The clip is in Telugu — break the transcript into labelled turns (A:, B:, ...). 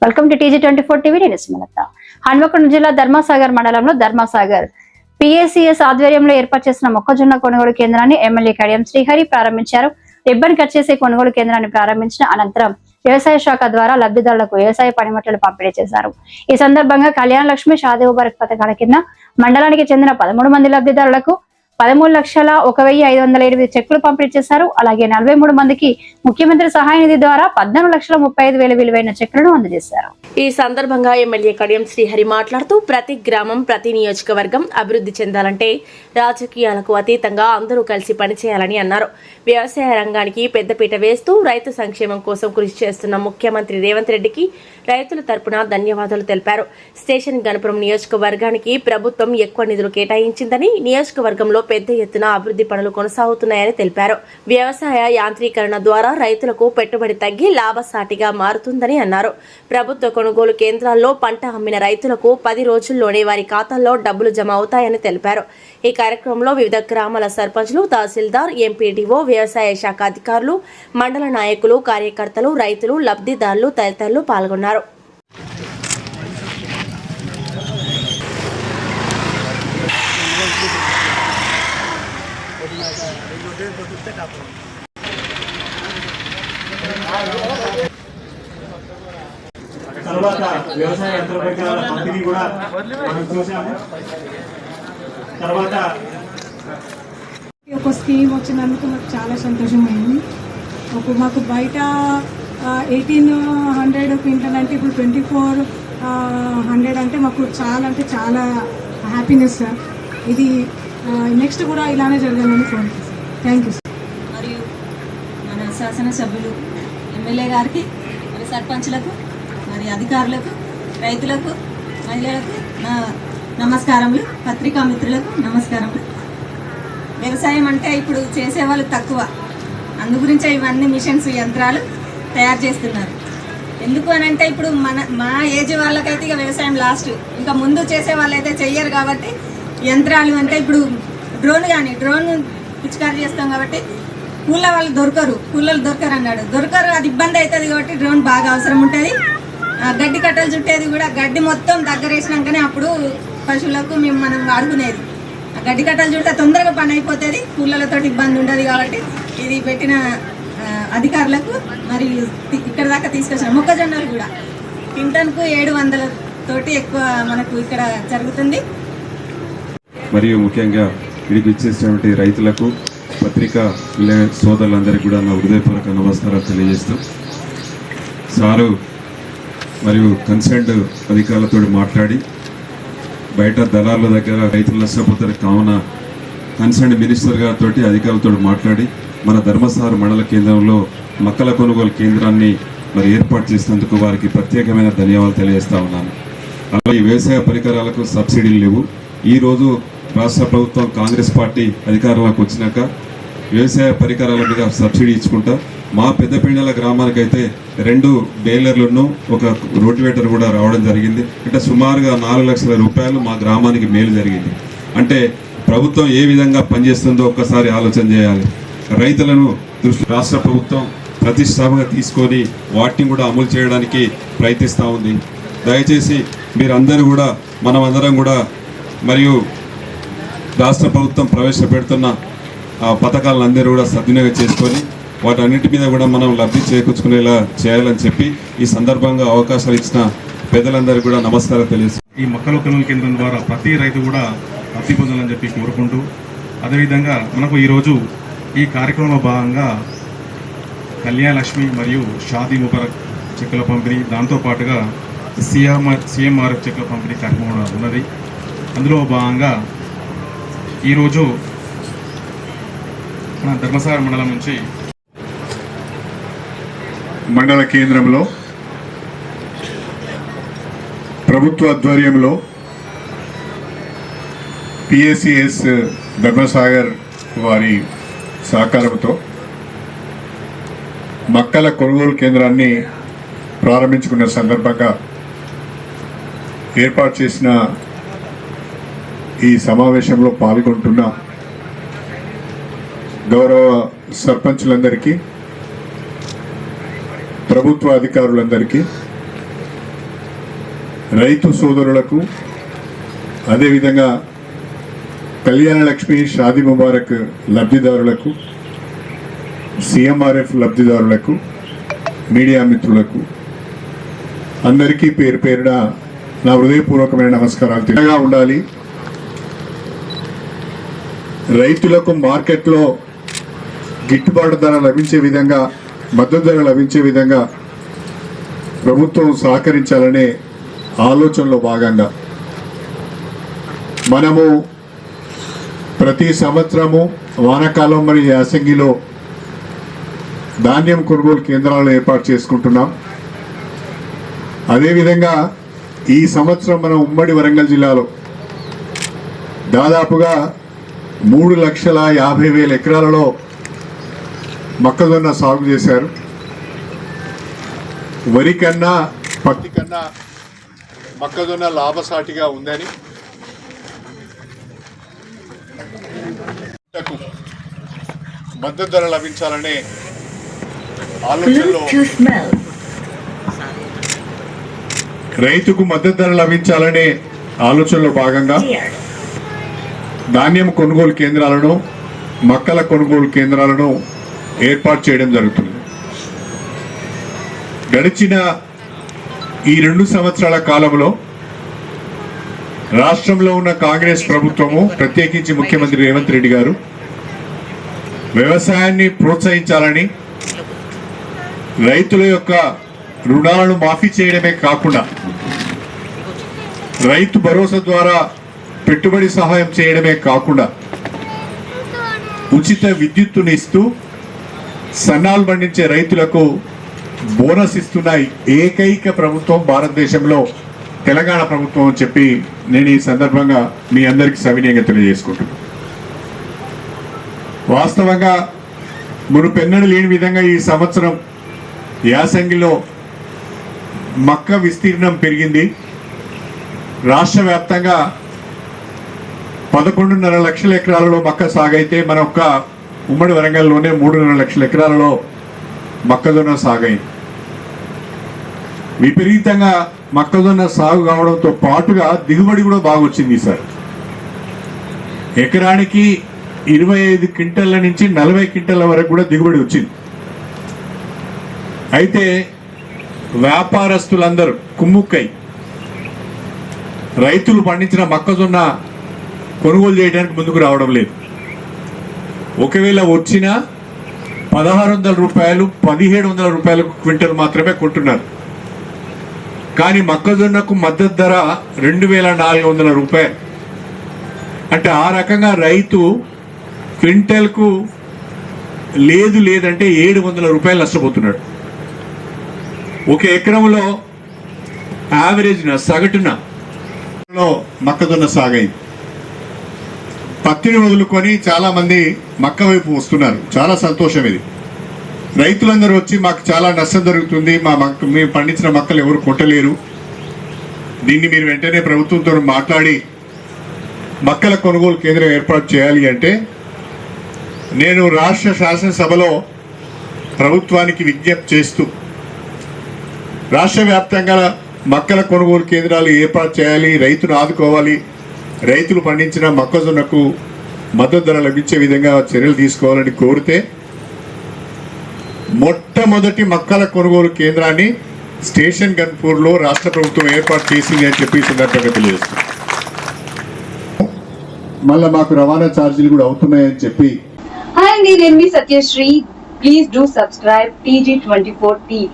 A: Welcome to TG24 TV. నేను సుమలత. హన్మకొండ జిల్లా ధర్మసాగర్ మండలంలో ధర్మసాగర్ PACS ఆధ్వర్యంలో ఏర్పాటు చేసిన మొక్కజొన్న కొనుగోలు కేంద్రాన్ని ఎమ్మెల్యే కడియం శ్రీహరి ప్రారంభించారు. రిబ్బన్ కట్ చేసే కొనుగోలు కేంద్రాన్ని ప్రారంభించిన అనంతరం వ్యవసాయ శాఖ ద్వారా లబ్ధిదారులకు వ్యవసాయ పనిముట్లను పంపిణీ చేశారు. ఈ సందర్భంగా కళ్యాణ లక్ష్మి షాదీ ముబారక్ పథకాల కింద మండలానికి చెందిన 13 మంది లబ్ధిదారులకు 13,01,508 చెక్కులు పంపిణీ చేశారు. అలాగే 43 మందికి ముఖ్యమంత్రి సహాయ నిధి ద్వారా 14,35,000 విలువైన చెక్కులను అందజేశారు.
B: ఈ సందర్భంగా ఎమ్మెల్యే కడియం శ్రీహరి మాట్లాడుతూ ప్రతి గ్రామం, ప్రతి నియోజకవర్గం అభివృద్ధి చెందాలంటే రాజకీయాలకు అతీతంగా అందరూ కలిసి పనిచేయాలని అన్నారు. వ్యవసాయ రంగానికి పెద్దపీట వేస్తూ రైతు సంక్షేమం కోసం కృషి చేస్తున్న ముఖ్యమంత్రి రేవంత్ రెడ్డికి రైతుల తరపున ధన్యవాదాలు తెలిపారు. స్టేషన్ గణపురం నియోజకవర్గానికి ప్రభుత్వం ఎక్కువ నిధులు కేటాయించిందని, నియోజకవర్గంలో పెద్ద ఎత్తున అభివృద్ధి పనులు కొనసాగుతున్నాయని తెలిపారు. వ్యవసాయ యాంత్రీకరణ ద్వారా రైతులకు పెట్టుబడి తగ్గి లాభసాటిగా మారుతుందని అన్నారు. ప్రభుత్వ కొనుగోలు కేంద్రాల్లో పంట అమ్మిన రైతులకు 10 రోజుల్లోనే వారి ఖాతాల్లో డబ్బులు జమ అవుతాయని తెలిపారు. ఈ కార్యక్రమంలో వివిధ గ్రామాల సర్పంచ్లు, తహసీల్దార్, ఎంపీడీఓ, వ్యవసాయ శాఖ అధికారులు, మండల నాయకులు, కార్యకర్తలు, రైతులు, లబ్ధిదారులు తదితరులు పాల్గొన్నారు.
C: తర్వాత వ్యవసాయ యంత్ర పరికరాల పంపిణీ కూడా మనం చూసాము. తర్వాత
D: ఒక స్కీమ్ వచ్చినందుకు నాకు చాలా సంతోషమైంది. మాకు బయట 1800 క్వింటల్ అంటే ఇప్పుడు 2400 అంటే మాకు చాలా హ్యాపీనెస్ సార్. ఇది నెక్స్ట్ కూడా ఇలానే జరగాలని కోరుకుంటున్నాను. Thank you sir.
E: మరియు మన శాసనసభ్యులు ఎమ్మెల్యే గారికి, మరి సర్పంచ్లకు, మరి అధికారులకు, రైతులకు, మహిళలకు నా నమస్కారములు. పత్రికా మిత్రులకు నమస్కారములు. వ్యవసాయం అంటే ఇప్పుడు చేసేవాళ్ళు తక్కువ, అందుగురించే ఇవన్నీ మిషన్స్, యంత్రాలు తయారు చేస్తున్నారు. ఎందుకు అని అంటే ఇప్పుడు మా ఏజ్ వాళ్ళకైతే ఇక వ్యవసాయం లాస్ట్, ఇంకా ముందు చేసే వాళ్ళైతే చెయ్యరు. కాబట్టి యంత్రాలు అంటే ఇప్పుడు డ్రోన్ పిచికారీ చేస్తాం కాబట్టి కూలలు దొరకరు అన్నాడు. అది ఇబ్బంది అవుతుంది కాబట్టి డ్రోన్ బాగా అవసరం ఉంటుంది. గడ్డి కట్టలు చుట్టేది కూడా గడ్డి మొత్తం దగ్గర వేసినాకనే అప్పుడు పశువులకు మనం వాడుకునేది. గడ్డి కట్టలు చుట్టే తొందరగా పని అయిపోతుంది, కూలలతో ఇబ్బంది ఉండదు. కాబట్టి ఇది పెట్టిన అధికారులకు మరియు ఇక్కడ దాకా తీసుకొచ్చిన మొక్కజొన్నలు కూడా క్వింటన్కు 700 తోటి ఎక్కువ మనకు ఇక్కడ జరుగుతుంది.
F: మరియు ముఖ్యంగా ఇడికి ఇచ్చేసినటువంటి రైతులకు, పత్రికా సోదరులందరికీ కూడా నా హృదయపూర్వక నమస్కారాలు తెలియజేస్తూ, సారు మరియు కన్సర్న్డ్ అధికారులతో మాట్లాడి బయట దళారుల దగ్గర రైతులు నష్టపోతారు కావున కన్సర్న్డ్ మినిస్టర్ గారితో అధికారులతో మాట్లాడి మన ధర్మసాగర్ మండల కేంద్రంలో మొక్కల కొనుగోలు కేంద్రాన్ని మరి ఏర్పాటు చేసినందుకు వారికి ప్రత్యేకమైన ధన్యవాదాలు తెలియజేస్తా ఉన్నాను. అలాగే వ్యవసాయ పరికరాలకు సబ్సిడీలు లేవు. ఈరోజు రాష్ట్ర ప్రభుత్వం కాంగ్రెస్ పార్టీ అధికారంలోకి వచ్చినాక వ్యవసాయ పరికరాల మీద సబ్సిడీ ఇచ్చుకుంటా మా పెద్దపిండల గ్రామానికైతే 2 బేలర్లను, ఒక రోటివేటర్ కూడా రావడం జరిగింది. అంటే సుమారుగా 4 లక్షల రూపాయలు మా గ్రామానికి మేలు జరిగింది. అంటే ప్రభుత్వం ఏ విధంగా పనిచేస్తుందో ఒక్కసారి ఆలోచన చేయాలి. రైతులను రాష్ట్ర ప్రభుత్వం ప్రతిష్టాపంగా తీసుకొని వాటిని కూడా అమలు చేయడానికి ప్రయత్నిస్తూ ఉంది. దయచేసి మీరందరూ కూడా, మనమందరం కూడా మరియు రాష్ట్ర ప్రభుత్వం ప్రవేశపెడుతున్న పథకాలను అందరూ కూడా సద్వినియోగం చేసుకొని వాటన్నిటి మీద కూడా మనం లబ్ధి చేకూర్చుకునేలా చేయాలని చెప్పి ఈ సందర్భంగా అవకాశాలు ఇచ్చిన పెద్దలందరికీ కూడా నమస్కారం తెలియజేస్తాను.
C: ఈ మొక్కల కొనుగోలు కేంద్రం ద్వారా ప్రతి రైతు కూడా లబ్ధి పొందాలని చెప్పి కోరుకుంటూ, అదేవిధంగా మనకు ఈరోజు ఈ కార్యక్రమంలో భాగంగా కళ్యాణ లక్ష్మి మరియు షాదీ ముబారక్ చెక్కుల పంపిణీ, దాంతోపాటుగా CMR చెక్కుల పంపిణీ కార్యక్రమం ఉన్నది. అందులో భాగంగా ఈరోజు మన ధర్మసాగర్ మండలం నుంచి
G: మండల కేంద్రంలో ప్రభుత్వ ఆధ్వర్యంలో PACS ధర్మసాగర్ వారి సహకారంతో మొక్కల కొనుగోలు కేంద్రాన్ని ప్రారంభించుకున్న సందర్భంగా ఏర్పాటు చేసిన ఈ సమావేశంలో పాల్గొంటున్న గౌరవ సర్పంచులందరికీ, ప్రభుత్వ అధికారులందరికీ, రైతు సోదరులకు, అదేవిధంగా కళ్యాణ లక్ష్మి, షాదీ ముబారక్ లబ్ధిదారులకు, సిఎంఆర్ఎఫ్ లబ్ధిదారులకు, మీడియా మిత్రులకు అందరికీ పేరు పేరున నా హృదయపూర్వకమైన నమస్కారాలు. తిన్నగా ఉండాలి. రైతులకు మార్కెట్లో గిట్టుబాటు ధర లభించే విధంగా, మద్దతు ధర లభించే విధంగా ప్రభుత్వం సహకరించాలనే ఆలోచనలో భాగంగా మనము ప్రతి సంవత్సరము వానాకాలం మరియు యాసంగిలో ధాన్యం కొనుగోలు కేంద్రాలను ఏర్పాటు చేసుకుంటున్నాం. అదేవిధంగా ఈ సంవత్సరం మన ఉమ్మడి వరంగల్ జిల్లాలో దాదాపుగా 3,50,000 ఎకరాలలో మొక్కజొన్న సాగు చేశారు. వరి కన్నా, పత్తి కన్నా మొక్కజొన్న లాభసాటిగా ఉందని మద్దతు ధర లభించాలనే ఆలోచనలో, రైతుకు మద్దతు ధర లభించాలనే ఆలోచనలో భాగంగా ధాన్యం కొనుగోలు కేంద్రాలను, మొక్కల కొనుగోలు కేంద్రాలను ఏర్పాటు చేయడం జరుగుతుంది. గడిచిన ఈ 2 సంవత్సరాల కాలంలో రాష్ట్రంలో ఉన్న కాంగ్రెస్ ప్రభుత్వము, ప్రత్యేకించి ముఖ్యమంత్రి రేవంత్ రెడ్డి గారు వ్యవసాయాన్ని ప్రోత్సహించాలని, రైతుల యొక్క రుణాలను మాఫీ చేయడమే కాకుండా రైతు భరోసా ద్వారా పెట్టుబడి సహాయం చేయడమే కాకుండా ఉచిత విద్యుత్తుని ఇస్తూ సన్నాలు పండించే రైతులకు బోనస్ ఇస్తున్న ఏకైక ప్రభుత్వం భారతదేశంలో తెలంగాణ ప్రభుత్వం అని చెప్పి నేను ఈ సందర్భంగా మీ అందరికీ సవినయంగా తెలియజేసుకుంటున్నాను. వాస్తవంగా మునుపెన్నడూ లేని విధంగా ఈ సంవత్సరం యాసంగిలో మక్క విస్తీర్ణం పెరిగింది. రాష్ట్ర వ్యాప్తంగా 11.5 లక్షల ఎకరాలలో మక్క సాగైతే మన ఒక్క ఉమ్మడి వరంగల్లోనే 3.5 లక్షల ఎకరాలలో మొక్కజొన్న సాగైంది. విపరీతంగా మొక్కజొన్న సాగు కావడంతో పాటుగా దిగుబడి కూడా బాగా వచ్చింది. ఈసారి ఎకరానికి 25 క్వింటల్ల నుంచి 40 క్వింటల్ల వరకు కూడా దిగుబడి వచ్చింది. అయితే వ్యాపారస్తులందరూ కుమ్ముక్కై రైతులు పండించిన మొక్కజొన్న కొనుగోలు చేయడానికి ముందుకు రావడం లేదు. ఒకవేళ వచ్చినా 1,600 రూపాయలు, 1,700 రూపాయలకు క్వింటల్ మాత్రమే కొంటున్నారు. కానీ మొక్కజొన్నకు మద్దతు ధర 2,400 రూపాయలు. అంటే ఆ రకంగా రైతు క్వింటల్కు లేదంటే 700 రూపాయలు నష్టపోతున్నాడు. ఒక ఎకరంలో యావరేజ్న సగటున మొక్కజొన్న సాగైంది. పత్తిని వదులుకొని చాలా మంది మక్క వైపు వస్తున్నారు. చాలా సంతోషం ఇది. రైతులందరూ వచ్చి మాకు చాలా నష్టం జరుగుతుంది, మేము పండించిన మొక్కలు ఎవరు కొట్టలేరు, దీన్ని మీరు వెంటనే ప్రభుత్వంతో మాట్లాడి మొక్కల కొనుగోలు కేంద్రం ఏర్పాటు చేయాలి అంటే నేను రాష్ట్ర శాసనసభలో ప్రభుత్వానికి విజ్ఞప్తి చేస్తూ రాష్ట్ర వ్యాప్తంగా మొక్కల కొనుగోలు కేంద్రాలు ఏర్పాటు చేయాలి, రైతును ఆదుకోవాలి, రైతులు పండించిన మొక్కజొన్నకు మద్దతు ధర లభించే విధంగా చర్యలు తీసుకోవాలని కోరితే మొట్టమొదటి మొక్కల కొనుగోలు కేంద్రాన్ని స్టేషన్ గన్పూర్లో రాష్ట్ర ప్రభుత్వం ఏర్పాటు చేసింది అని చెప్పి సందర్భంగా తెలియజేస్తుంది. మళ్ళీ మాకు రవాణా ఛార్జీలు కూడా అవుతున్నాయని చెప్పి.
H: హాయ్ అండి, నేను మీ Satyasri. Please do subscribe TG24 TV.